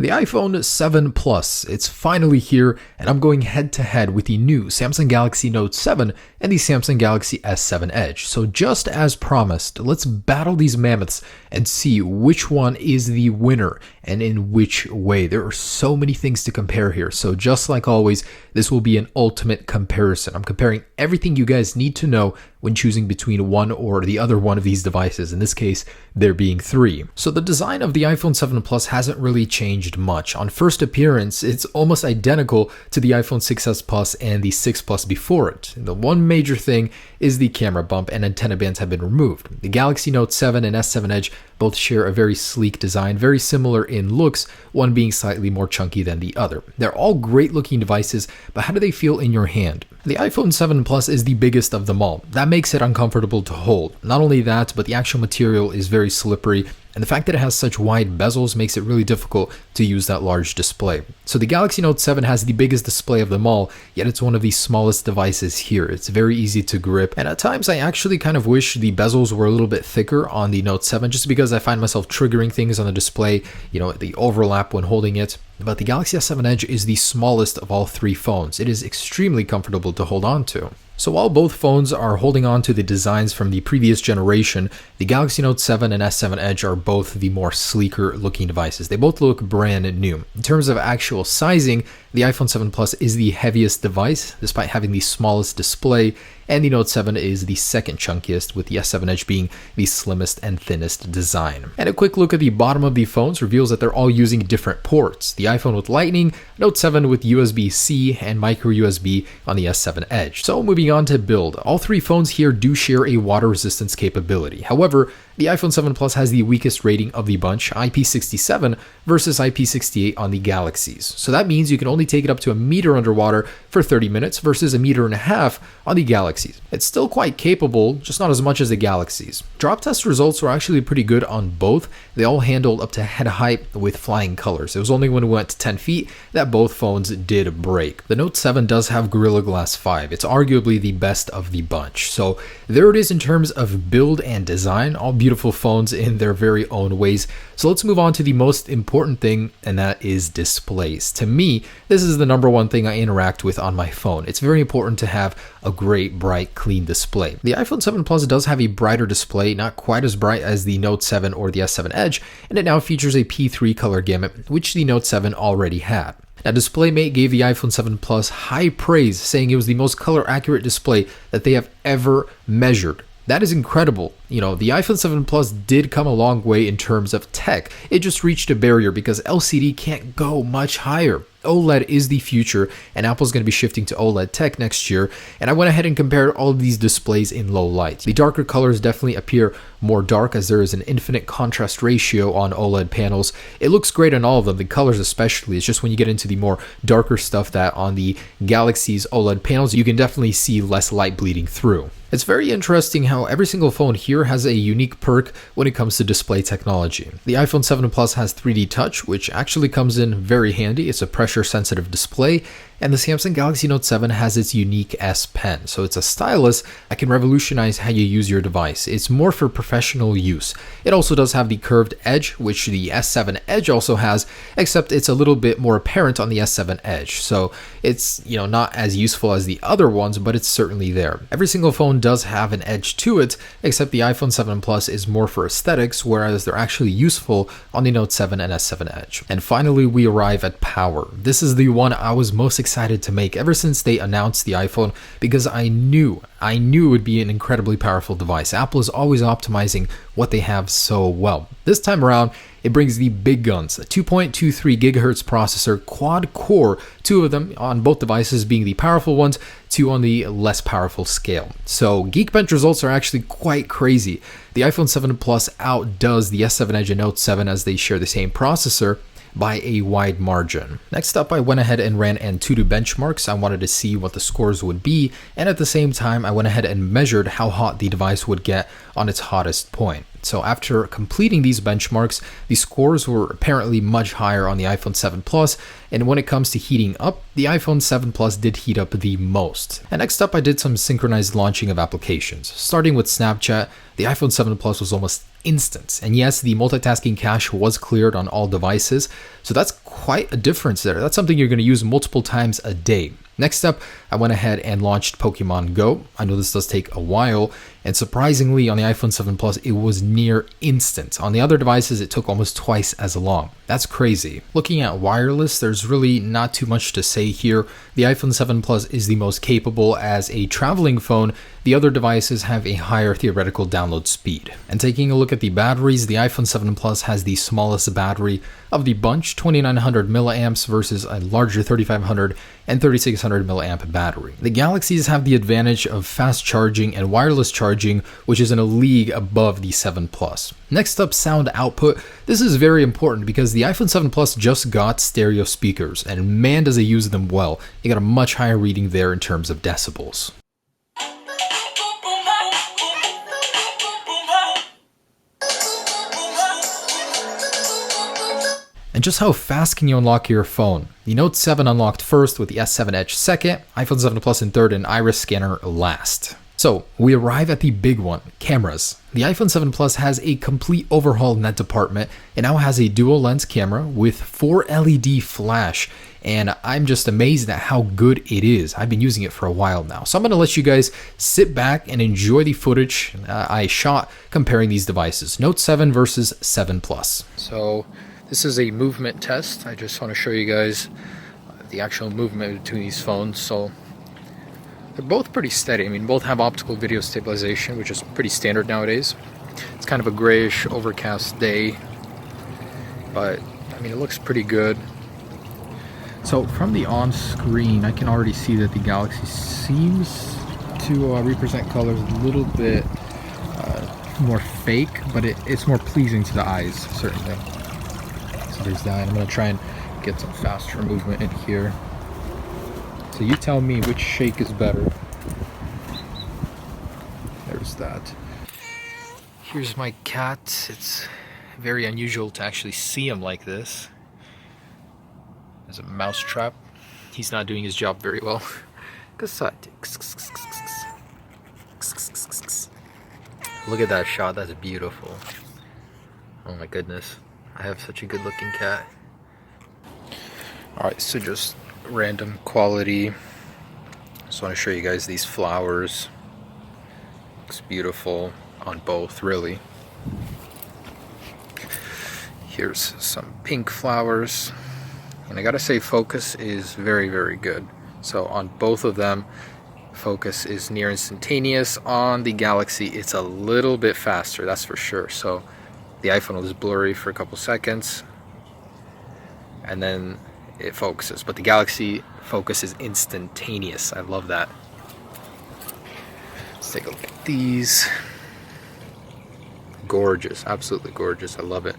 The iPhone 7 Plus, it's finally here, and I'm going head to head with the new Samsung Galaxy Note 7 and the Samsung Galaxy S7 Edge. So just as promised, let's battle these mammoths and see which one is the winner and in which way. There are so many things to compare here. So just like always, this will be an ultimate comparison. I'm comparing everything you guys need to know when choosing between one or the other one of these devices, in this case, there being three. So the design of the iPhone 7 Plus hasn't really changed much. On first appearance, it's almost identical to the iPhone 6s Plus and the 6 Plus before it. The one major thing is the camera bump and antenna bands have been removed. The Galaxy Note 7 and S7 Edge both share a very sleek design, very similar in looks, one being slightly more chunky than the other. They're all great looking devices, but how do they feel in your hand? The iPhone 7 Plus is the biggest of them all. That makes it uncomfortable to hold. Not only that, but the actual material is very slippery, and the fact that it has such wide bezels makes it really difficult to use that large display. So the Galaxy Note 7 has the biggest display of them all, yet it's one of the smallest devices here. It's very easy to grip, and at times I actually kind of wish the bezels were a little bit thicker on the Note 7, just because I find myself triggering things on the display, the overlap when holding it. But the Galaxy S7 Edge is the smallest of all three phones. It is extremely comfortable to hold on to. So while both phones are holding on to the designs from the previous generation, the Galaxy Note 7 and S7 Edge are both the more sleeker looking devices. They both look brand new. In terms of actual sizing, the iPhone 7 Plus is the heaviest device, despite having the smallest display, and the Note 7 is the second chunkiest, with the S7 Edge being the slimmest and thinnest design. And a quick look at the bottom of the phones reveals that they're all using different ports. The iPhone with Lightning, Note 7 with USB-C, and micro USB on the S7 Edge. So moving on to build, all three phones here do share a water resistance capability. However, the iPhone 7 Plus has the weakest rating of the bunch, IP67 versus IP68 on the Galaxies. So that means you can only take it up to a meter underwater for 30 minutes versus a meter and a half on the Galaxies. It's still quite capable, just not as much as the Galaxies. Drop test results were actually pretty good on both. They all handled up to head height with flying colors. It was only when we went to 10 feet that both phones did break. The Note 7 does have Gorilla Glass 5. It's arguably the best of the bunch. So there it is in terms of build and design, all beautiful phones in their very own ways. So let's move on to the most important thing, and that is displays. To me, this is the number one thing I interact with on my phone. It's very important to have a great, bright, clean display. The iPhone 7 Plus does have a brighter display, not quite as bright as the Note 7 or the S7 Edge, and it now features a P3 color gamut, which the Note 7 already had. Now, DisplayMate gave the iPhone 7 Plus high praise, saying it was the most color accurate display that they have ever measured. That is incredible. The iPhone 7 Plus did come a long way in terms of tech. It just reached a barrier because LCD can't go much higher. OLED is the future, and Apple's going to be shifting to OLED tech next year, and I went ahead and compared all of these displays in low light. The darker colors definitely appear more dark as there is an infinite contrast ratio on OLED panels. It looks great on all of them, the colors especially. It's just when you get into the more darker stuff that on the Galaxy's OLED panels, you can definitely see less light bleeding through. It's very interesting how every single phone here has a unique perk when it comes to display technology. The iPhone 7 Plus has 3D Touch, which actually comes in very handy. It's a pressure-sensitive display, and the Samsung Galaxy Note 7 has its unique S Pen. So it's a stylus that can revolutionize how you use your device. It's more for professional use. It also does have the curved edge, which the S7 Edge also has, except it's a little bit more apparent on the S7 Edge. So it's, not as useful as the other ones, but it's certainly there. Every single phone does have an edge to it, except the iPhone 7 Plus is more for aesthetics, whereas they're actually useful on the Note 7 and S7 Edge. And finally, we arrive at power. This is the one I was most excited to make ever since they announced the iPhone, because I knew it would be an incredibly powerful device. Apple is always optimizing what they have so well. This time around, it brings the big guns, a 2.23 gigahertz processor, quad core, two of them on both devices being the powerful ones, two on the less powerful scale. So Geekbench results are actually quite crazy. The iPhone 7 Plus outdoes the S7 Edge and Note 7 as they share the same processor by a wide margin. Next up, I went ahead and ran Antutu benchmarks. I wanted to see what the scores would be, and at the same time, I went ahead and measured how hot the device would get on its hottest point. So after completing these benchmarks, the scores were apparently much higher on the iPhone 7 Plus, and when it comes to heating up, the iPhone 7 Plus did heat up the most. And next up, I did some synchronized launching of applications. Starting with Snapchat, the iPhone 7 Plus was almost instant. And yes, the multitasking cache was cleared on all devices, so that's quite a difference there. That's something you're going to use multiple times a day. Next up, I went ahead and launched Pokemon Go. I know this does take a while, and surprisingly on the iPhone 7 Plus, it was near instant. On the other devices, it took almost twice as long. That's crazy. Looking at wireless, there's really not too much to say here. The iPhone 7 Plus is the most capable as a traveling phone. The other devices have a higher theoretical download speed. And taking a look at the batteries, the iPhone 7 Plus has the smallest battery of the bunch, 2900 milliamps versus a larger 3500 and 3600 milliamp battery. The Galaxies have the advantage of fast charging and wireless charging, which is in a league above the 7 Plus. Next up, sound output. This is very important because the iPhone 7 Plus just got stereo speakers, and man does it use them well. You got a much higher reading there in terms of decibels. And just how fast can you unlock your phone? The Note 7 unlocked first, with the S7 Edge second, iPhone 7 Plus in third, and Iris Scanner last. So we arrive at the big one, cameras. The iPhone 7 Plus has a complete overhaul in that department. It now has a dual lens camera with 4 LED flash, and I'm just amazed at how good it is. I've been using it for a while now. So I'm gonna let you guys sit back and enjoy the footage I shot comparing these devices. Note 7 versus 7 Plus. So this is a movement test. I just want to show you guys the actual movement between these phones. So they're both pretty steady. I mean, both have optical video stabilization, which is pretty standard nowadays. It's kind of a grayish, overcast day, but I mean, it looks pretty good. So from the on-screen, I can already see that the Galaxy seems to represent colors a little bit more fake, but it's more pleasing to the eyes, certainly. So there's that. I'm going to try and get some faster movement in here. So you tell me which shake is better. There's that. Here's my cat. It's very unusual to actually see him like this. There's a mouse trap. He's not doing his job very well. Look at that shot. That's beautiful. Oh my goodness. I have such a good looking cat. Alright, so just random quality. Just want to show you guys these flowers. Looks beautiful on both, really. Here's some pink flowers. And I gotta say, focus is very, very good. So on both of them, focus is near instantaneous. On the Galaxy, it's a little bit faster, that's for sure. So the iPhone was blurry for a couple seconds, and then it focuses. But the Galaxy focus is instantaneous. I love that. Let's take a look at these. Gorgeous, absolutely gorgeous. I love it.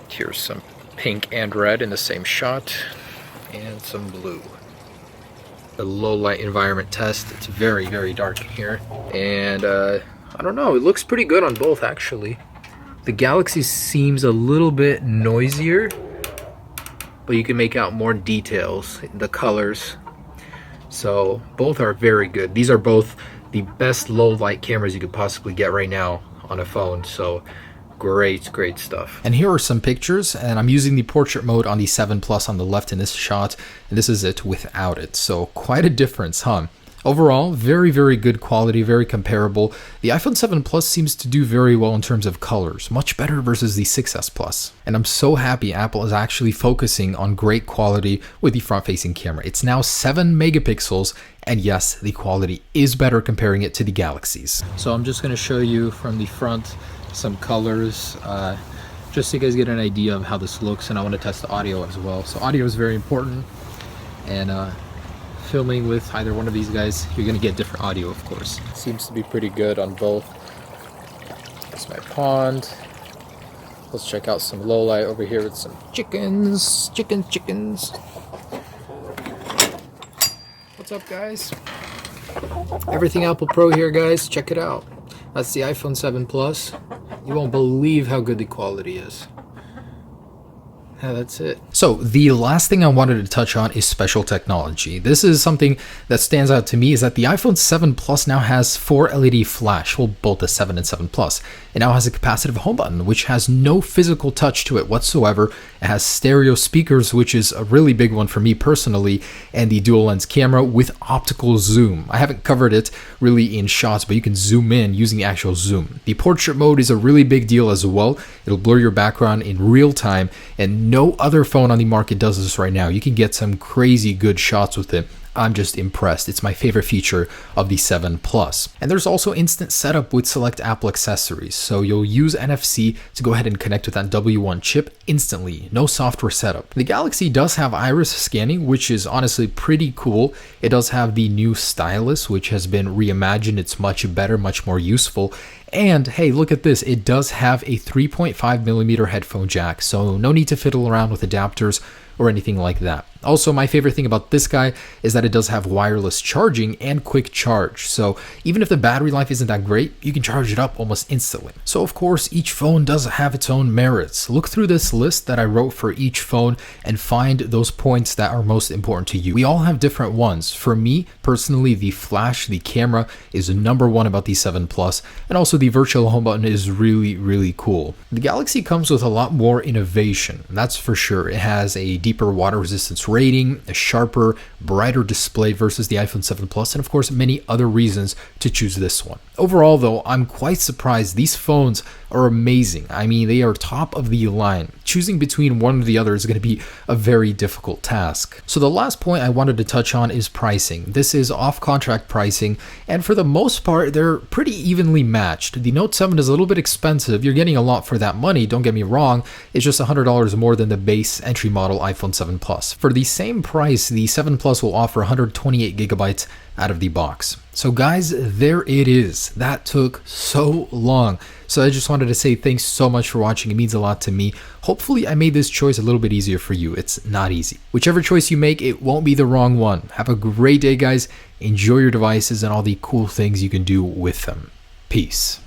Here's some pink and red in the same shot, and some blue. The low light environment test. It's very, very dark in here, and I don't know, it looks pretty good on both actually. The Galaxy seems a little bit noisier, but you can make out more details in the colors. So both are very good. These are both the best low light cameras you could possibly get right now on a phone. So great stuff. And here are some pictures, and I'm using the portrait mode on the 7 Plus on the left in this shot, and this is it without it. So quite a difference, huh? Overall, very, very good quality, very comparable. The iPhone 7 Plus seems to do very well in terms of colors, much better versus the 6S Plus. And I'm so happy Apple is actually focusing on great quality with the front-facing camera. It's now 7 megapixels, and yes, the quality is better comparing it to the Galaxies. So I'm just going to show you from the front some colors, just so you guys get an idea of how this looks, and I want to test the audio as well. So audio is very important, and filming with either one of these guys, you're gonna get different audio, of course. Seems to be pretty good on both. That's my pond. Let's check out some low light over here with some chickens. Chickens. What's up, guys? Everything Apple Pro here, guys. Check it out. That's the iPhone 7 Plus. You won't believe how good the quality is. Yeah, that's it. So the last thing I wanted to touch on is special technology. This is something that stands out to me, is that the iPhone 7 Plus now has 4 LED flash, well, both the 7 and 7 Plus. It now has a capacitive home button, which has no physical touch to it whatsoever. It has stereo speakers, which is a really big one for me personally, and the dual lens camera with optical zoom. I haven't covered it really in shots, but you can zoom in using the actual zoom. The portrait mode is a really big deal as well. It'll blur your background in real time, and no other phone on the market does this right now. You can get some crazy good shots with it. I'm just impressed. It's my favorite feature of the 7 Plus. And there's also instant setup with select Apple accessories. So you'll use NFC to go ahead and connect with that W1 chip instantly. No software setup. The Galaxy does have iris scanning, which is honestly pretty cool. It does have the new stylus, which has been reimagined. It's much better, much more useful. And hey, look at this. It does have a 3.5mm headphone jack, so no need to fiddle around with adapters or anything like that. Also, my favorite thing about this guy is that it does have wireless charging and quick charge. So even if the battery life isn't that great, you can charge it up almost instantly. So of course, each phone does have its own merits. Look through this list that I wrote for each phone and find those points that are most important to you. We all have different ones. For me, personally, the flash, the camera is number one about the 7 Plus, and also the virtual home button is really, really cool. The Galaxy comes with a lot more innovation, that's for sure. It has a deeper water resistance rating, a sharper, brighter display versus the iPhone 7 Plus, and of course many other reasons to choose this one. Overall though, I'm quite surprised. These phones are amazing. I mean, they are top of the line. Choosing between one or the other is going to be a very difficult task. So the last point I wanted to touch on is pricing. This is off-contract pricing, and for the most part, they're pretty evenly matched. The Note 7 is a little bit expensive. You're getting a lot for that money, don't get me wrong. It's just $100 more than the base entry model iPhone 7 Plus. For the same price, the 7 Plus will offer 128 gigabytes out of the box. So guys, there it is. That took so long. So I just wanted to say thanks so much for watching. It means a lot to me. Hopefully I made this choice a little bit easier for you. It's not easy. Whichever choice you make, it won't be the wrong one. Have a great day, guys. Enjoy your devices and all the cool things you can do with them. Peace.